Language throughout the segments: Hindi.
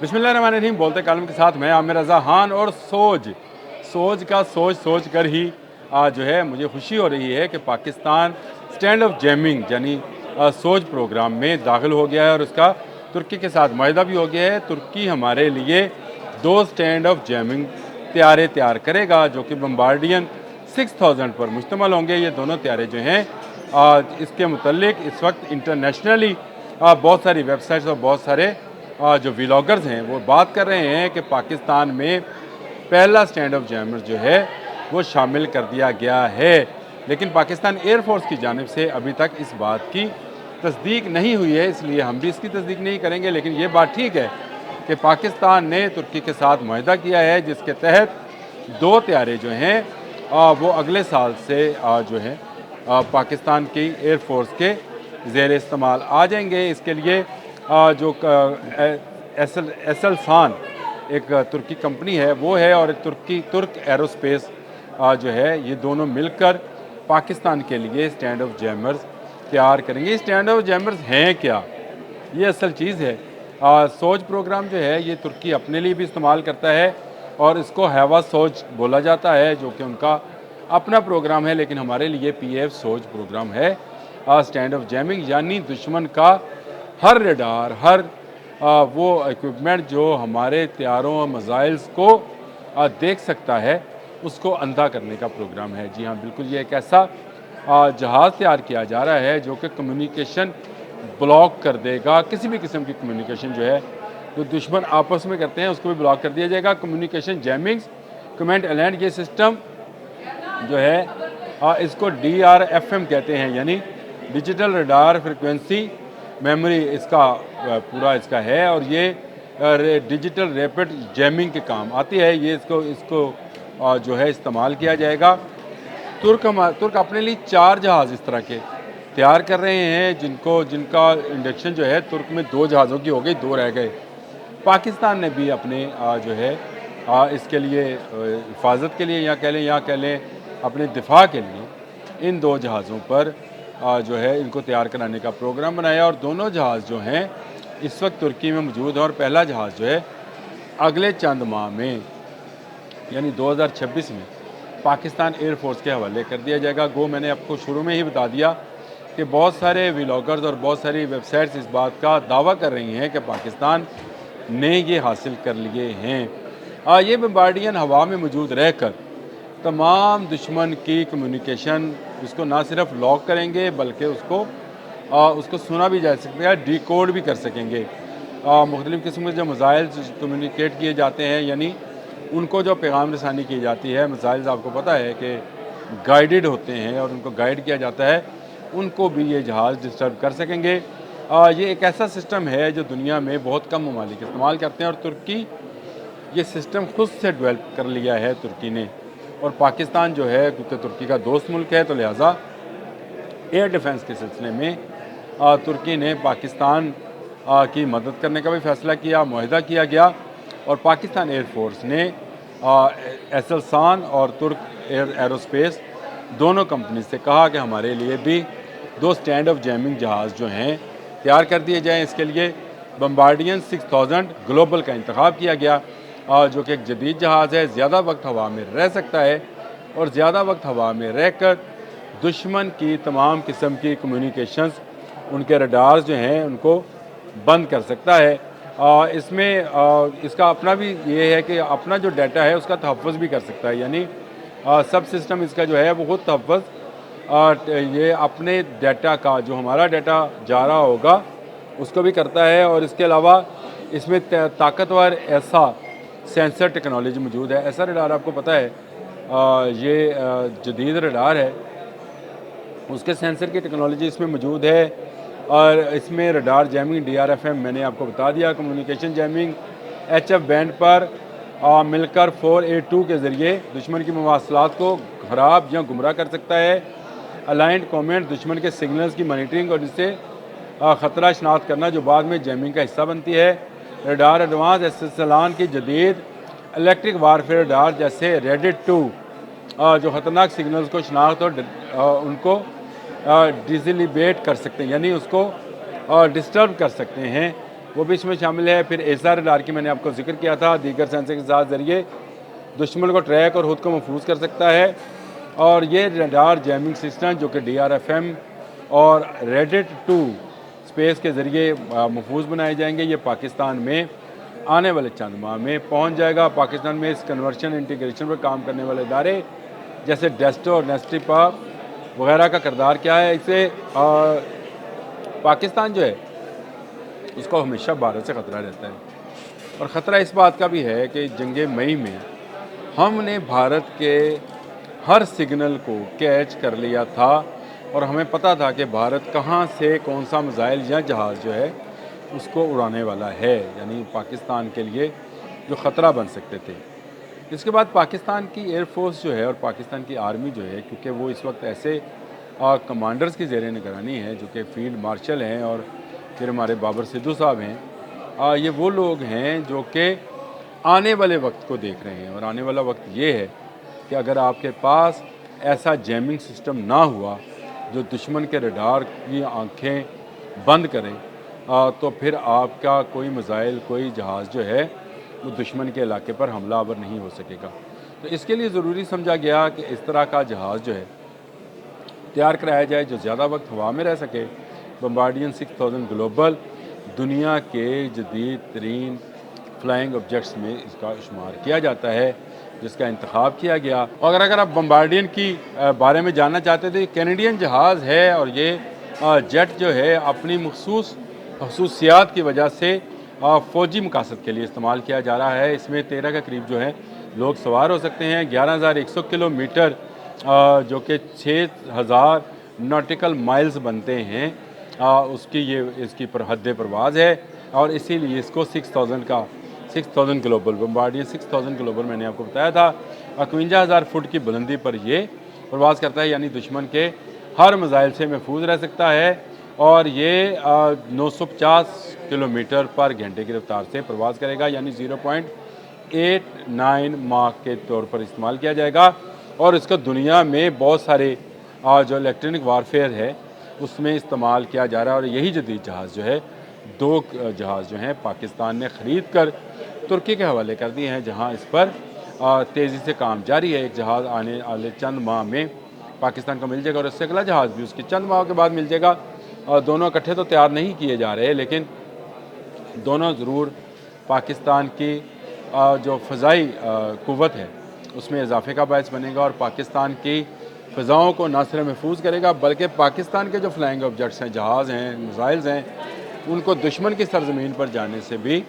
बिस्मिल्लाहिर्रहमानिर्रहीम। बोलते कलम के साथ मैं आमिर रज़ा खान। और सोच कर ही आज जो है मुझे खुशी हो रही है कि पाकिस्तान स्टैंड ऑफ जैमिंग यानी सोच प्रोग्राम में दाखिल हो गया है और उसका तुर्की के साथ माहिदा भी हो गया है। तुर्की हमारे लिए 2 स्टैंड ऑफ जैमिंग तैयार करेगा जो कि बम्बार्डियन 6000 पर मुश्तमल होंगे। ये दोनों तैयारे जो हैं इसके मुतल्लिक इस वक्त इंटरनेशनली बहुत सारी वेबसाइट्स और बहुत सारे जो व्लॉगर्स हैं वो बात कर रहे हैं कि पाकिस्तान में पहला स्टैंड ऑफ जैमर जो है वो शामिल कर दिया गया है। लेकिन पाकिस्तान एयरफोर्स की जानिब से अभी तक इस बात की तस्दीक नहीं हुई है, इसलिए हम भी इसकी तस्दीक नहीं करेंगे। लेकिन ये बात ठीक है कि पाकिस्तान ने तुर्की के साथ मुआहदा किया है जिसके तहत 2 तैयारे जो हैं वो अगले साल से जो है पाकिस्तान की एयरफोर्स के ज़ेर इस्तेमाल आ जाएंगे। इसके लिए जो एसएलसान एक तुर्की कंपनी है वो है और एक तुर्क एरोस्पेस जो है, ये दोनों मिलकर पाकिस्तान के लिए स्टैंड ऑफ जैमर्स तैयार करेंगे। स्टैंड ऑफ जैमर्स हैं क्या, ये असल चीज़ है। सोच प्रोग्राम जो है ये तुर्की अपने लिए भी इस्तेमाल करता है और इसको हैवा सोच बोला जाता है जो कि उनका अपना प्रोग्राम है। लेकिन हमारे लिए पीएफ सोच प्रोग्राम है स्टैंड ऑफ जैमिंग, यानी दुश्मन का हर रेडार, हर वो इक्विपमेंट जो हमारे तैयारों और मिसाइल्स को देख सकता है उसको अंधा करने का प्रोग्राम है। जी हाँ, बिल्कुल। ये एक ऐसा जहाज़ तैयार किया जा रहा है जो कि कम्युनिकेशन ब्लॉक कर देगा। किसी भी किस्म की कम्युनिकेशन जो है जो दुश्मन आपस में करते हैं उसको भी ब्लॉक कर दिया जाएगा। कम्युनिकेशन जैमिंग्स कमेंट अलर्ट ये सिस्टम जो है इसको DRFM कहते हैं, यानी डिजिटल रडार फ्रिक्वेंसी मेमोरी इसका पूरा इसका है और ये डिजिटल रैपिड जैमिंग के काम आती है। ये इसको जो है इस्तेमाल किया जाएगा। तुर्क अपने लिए 4 जहाज़ इस तरह के तैयार कर रहे हैं जिनका इंडक्शन जो है तुर्क में 2 जहाज़ों की हो गई, 2 रह गए। पाकिस्तान ने भी अपने जो है इसके लिए हिफाजत के लिए या कह लें अपने दिफा के लिए इन 2 जहाज़ों पर जो है इनको तैयार कराने का प्रोग्राम बनाया। और दोनों जहाज़ जो हैं इस वक्त तुर्की में मौजूद है और पहला जहाज़ जो है अगले चंद माह में यानी 2026 में पाकिस्तान एयरफोर्स के हवाले कर दिया जाएगा। गो मैंने आपको शुरू में ही बता दिया कि बहुत सारे व्लॉगर्स और बहुत सारी वेबसाइट्स इस बात का दावा कर रही हैं कि पाकिस्तान ने ये हासिल कर लिए हैं। ये बम्बार्डियन हवा में मौजूद रहकर तमाम दुश्मन की कम्युनिकेशन उसको ना सिर्फ लॉक करेंगे बल्कि उसको सुना भी जा सकता है, डिकोड भी कर सकेंगे। मुख्तलिफ़ किस्म के जो मिसाइल कम्युनिकेट किए जाते हैं यानी उनको जो पैगाम रसानी की जाती है, मिसाइल्स आपको पता है कि गाइडेड होते हैं और उनको गाइड किया जाता है, उनको भी ये जहाज़ डिस्टर्ब कर सकेंगे। ये एक ऐसा सिस्टम है जो दुनिया में बहुत कम ममालिक इस्तेमाल करते हैं और तुर्की ये सिस्टम खुद से डेवलप कर लिया है तुर्की ने। और पाकिस्तान जो है क्योंकि तुर्की का दोस्त मुल्क है तो लिहाजा एयर डिफेंस के सिलसिले में तुर्की ने पाकिस्तान की मदद करने का भी फ़ैसला किया, मुआहदा किया गया। और पाकिस्तान एयरफोर्स ने एसएलसान और तुर्क एरोस्पेस दोनों कंपनी से कहा कि हमारे लिए भी 2 स्टैंड ऑफ जैमिंग जहाज़ जो हैं तैयार कर दिए जाएँ। इसके लिए बम्बार्डियन 6000 ग्लोबल का इंतखाब किया गया जो कि एक जदीद जहाज़ है, ज़्यादा वक्त हवा में रह सकता है और ज़्यादा वक्त हवा में रहकर दुश्मन की तमाम किस्म की कम्युनिकेशंस, उनके रडार्स जो हैं उनको बंद कर सकता है। इसमें इसका अपना भी ये है कि अपना जो डाटा है उसका तहफ़्फ़ुज़ भी कर सकता है, यानी सब सिस्टम इसका जो है वो खुद तहफ़्फ़ुज़ ये अपने डाटा का जो हमारा डाटा जा रहा होगा उसको भी करता है। और इसके अलावा इसमें ताकतवर ऐसा सेंसर टेक्नोलॉजी मौजूद है। ऐसा रडार आपको पता है ये जदीद रडार है, उसके सेंसर की टेक्नोलॉजी इसमें मौजूद है। और इसमें रडार जैमिंग DRFM मैंने आपको बता दिया, कम्युनिकेशन जैमिंग HF बैंड पर मिलकर 4A2 के ज़रिए दुश्मन की मवासलात को ख़राब या गुमराह कर सकता है। अलाइंड कॉमेंट दुश्मन के सिग्नल्स की मॉनिटरिंग और इससे ख़तरा शनाख्त करना जो बाद में जैमिंग का हिस्सा बनती है। रडार एडवांस एसएलसान की जदीद इलेक्ट्रिक वारफेयर रडार जैसे रेडिट 2 जो ख़तरनाक सिग्नल्स को शनाख्त और उनको डिसलिबेट कर सकते हैं, यानी उसको डिस्टर्ब कर सकते हैं। वो भी इसमें शामिल है। फिर एसआर रडार की मैंने आपको जिक्र किया था, दीगर सेंसर के साथ ज़रिए दुश्मन को ट्रैक और ख़ुद को महफूज कर सकता है। और ये रडार जैमिंग सिस्टम जो कि DRFM और रेडिट 2 स्पेस के ज़रिए महफूज बनाए जाएंगे, ये पाकिस्तान में आने वाले चंद माह में पहुंच जाएगा। पाकिस्तान में इस कन्वर्शन इंटीग्रेशन पर काम करने वाले इदारे जैसे डेस्टो और नेस्टिपा वगैरह का किरदार क्या है। इससे पाकिस्तान जो है उसको हमेशा भारत से ख़तरा रहता है, और ख़तरा इस बात का भी है कि जंग मई में हमने भारत के हर सिग्नल को कैच कर लिया था और हमें पता था कि भारत कहाँ से कौन सा मिसाइल या जहाज़ जो है उसको उड़ाने वाला है, यानी पाकिस्तान के लिए जो ख़तरा बन सकते थे। इसके बाद पाकिस्तान की एयरफोर्स जो है और पाकिस्तान की आर्मी जो है, क्योंकि वो इस वक्त ऐसे कमांडर्स की ज़ेर निगरानी है जो कि फील्ड मार्शल हैं और फिर हमारे बाबर सिद्धू साहब हैं, ये वो लोग हैं जो कि आने वाले वक्त को देख रहे हैं। और आने वाला वक्त ये है कि अगर आपके पास ऐसा जैमिंग सिस्टम ना हुआ जो दुश्मन के रडार की आंखें बंद करे, तो फिर आपका कोई मिसाइल, कोई जहाज़ जो है वो दुश्मन के इलाके पर हमलावर नहीं हो सकेगा। तो इसके लिए ज़रूरी समझा गया कि इस तरह का जहाज़ जो है तैयार कराया जाए जो ज़्यादा वक्त हवा में रह सके। बम्बार्डियन 6000 ग्लोबल दुनिया के जदीद तरीन फ्लाइंग ऑब्जेक्ट्स में इसका शुमार किया जाता है, जिसका इंतखाब किया गया। और अगर आप बम्बार्डियन की बारे में जानना चाहते थे, कैनेडियन जहाज़ है और ये जेट जो है अपनी मखसूस खसूसियात की वजह से फ़ौजी मकासद के लिए इस्तेमाल किया जा रहा है। इसमें 13 के करीब जो है लोग सवार हो सकते हैं। 11,100 किलोमीटर जो कि 6,000 नॉटिकल माइल्स बनते हैं, उसकी ये इसकी हद परवाज़ है और इसीलिए इसको 6000 ग्लोबल बम्बार्डियर 6000 ग्लोबल मैंने आपको बताया था 51,000 फुट की बुलंदी पर ये परवाज़ करता है, यानी दुश्मन के हर मिसाइल से महफूज रह सकता है। और ये 950 किलोमीटर पर घंटे की रफ्तार से परवाज़ करेगा, यानी 0.89 माह के तौर पर इस्तेमाल किया जाएगा। और इसका दुनिया में बहुत सारे जो इलेक्ट्रॉनिक वारफेयर है उसमें इस्तेमाल किया जा रहा है। और यही जदीद जहाज़ जो है, 2 जहाज़ जो हैं पाकिस्तान ने ख़रीद कर तुर्की के हवाले कर दिए हैं, जहां इस पर तेज़ी से काम जारी है। एक जहाज़ आने वाले चंद माह में पाकिस्तान को मिल जाएगा और इससे अगला जहाज़ भी उसके चंद माह के बाद मिल जाएगा। दोनों इकट्ठे तो तैयार नहीं किए जा रहे, लेकिन दोनों ज़रूर पाकिस्तान की जो फ़ज़ाई क़ुव्वत है उसमें इजाफे का बायस बनेगा और पाकिस्तान की फ़ज़ाओं को न सिर्फ महफूज करेगा बल्कि पाकिस्तान के जो फ्लाइंग ऑब्जेक्ट्स हैं, जहाज़ हैं, मिसाइल्स हैं, उनको दुश्मन की सरजमीन पर जाने से भी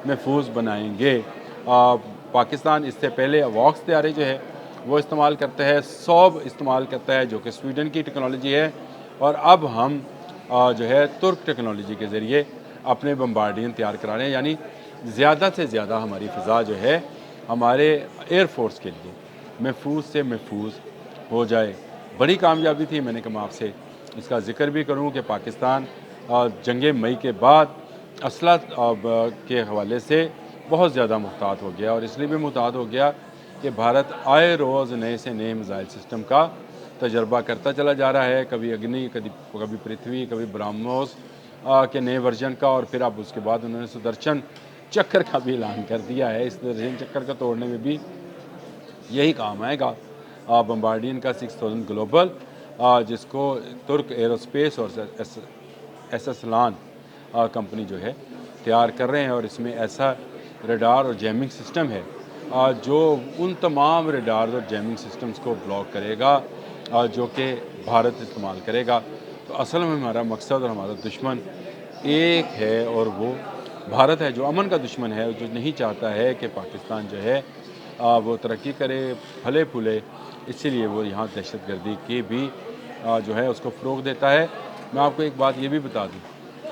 महफूज बनाएंगे। पाकिस्तान इससे पहले वॉक्स तैयारी जो है वो इस्तेमाल करता है, सौब इस्तेमाल करता है जो कि स्वीडन की टेक्नोलॉजी है। और अब हम जो है तुर्क टेक्नोलॉजी के ज़रिए अपने बम्बार्डियन तैयार करा रहे हैं, यानी ज़्यादा से ज़्यादा हमारी फ़िज़ा जो है हमारे एयरफोर्स के लिए महफूज से महफूज हो जाए। बड़ी कामयाबी थी। मैंने कहा आपसे इसका ज़िक्र भी करूं कि पाकिस्तान जंग मई के बाद असला के हवाले से बहुत ज़्यादा मुहतात हो गया, और इसलिए भी मुहतात हो गया कि भारत आए रोज़ नए से नए मिसाइल सिस्टम का तजर्बा करता चला जा रहा है। कभी अग्नि, कभी पृथ्वी, कभी ब्रह्मोस के नए वर्जन का, और फिर अब उसके बाद उन्होंने सुदर्शन चक्कर का भी ऐलान कर दिया है। इस सुदर्शन चक्कर को तोड़ने में भी यही काम आएगा। बम्बार्डियन का 6000 ग्लोबल जिसको तुर्क एरोस्पेस और एसएसलान कंपनी जो है तैयार कर रहे हैं, और इसमें ऐसा रडार और जैमिंग सिस्टम है जो उन तमाम रडार और जैमिंग सिस्टम्स को ब्लॉक करेगा जो कि भारत इस्तेमाल करेगा। तो असल में हमारा मकसद और हमारा दुश्मन एक है, और वो भारत है, जो अमन का दुश्मन है, जो नहीं चाहता है कि पाकिस्तान जो है वो तरक्की करे, फले फूले। इसीलिए वो यहाँ दहशतगर्दी की भी जो है उसको फ़रोग़ देता है। मैं आपको एक बात ये भी बता दूँ,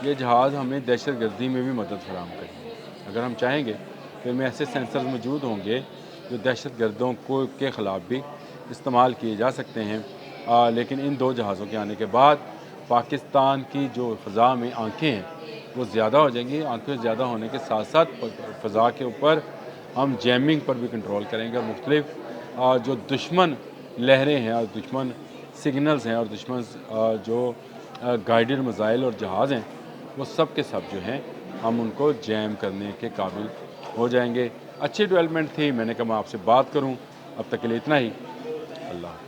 ये जहाज़ हमें दहशतगर्दी में भी मदद फराहम करेंगे। अगर हम चाहेंगे तो इनमें ऐसे सेंसर मौजूद होंगे जो दहशतगर्दों को के ख़िलाफ़ भी इस्तेमाल किए जा सकते हैं। लेकिन इन 2 जहाज़ों के आने के बाद पाकिस्तान की जो फ़ज़ा में आँखें हैं वो ज़्यादा हो जाएंगी। आँखें ज़्यादा होने के साथ साथ फ़ज़ा के ऊपर हम जैमिंग पर भी कंट्रोल करेंगे, और मुख्तलिफ जो दुश्मन लहरें हैं और दुश्मन सिग्नल्स हैं और दुश्मन जो गाइडेड मिसाइल और जहाज़ हैं वो सब के सब जो हैं हम उनको जैम करने के काबिल हो जाएंगे। अच्छी डेवलपमेंट थी, मैंने कहा मैं आपसे बात करूं। अब तक के लिए इतना ही। अल्लाह।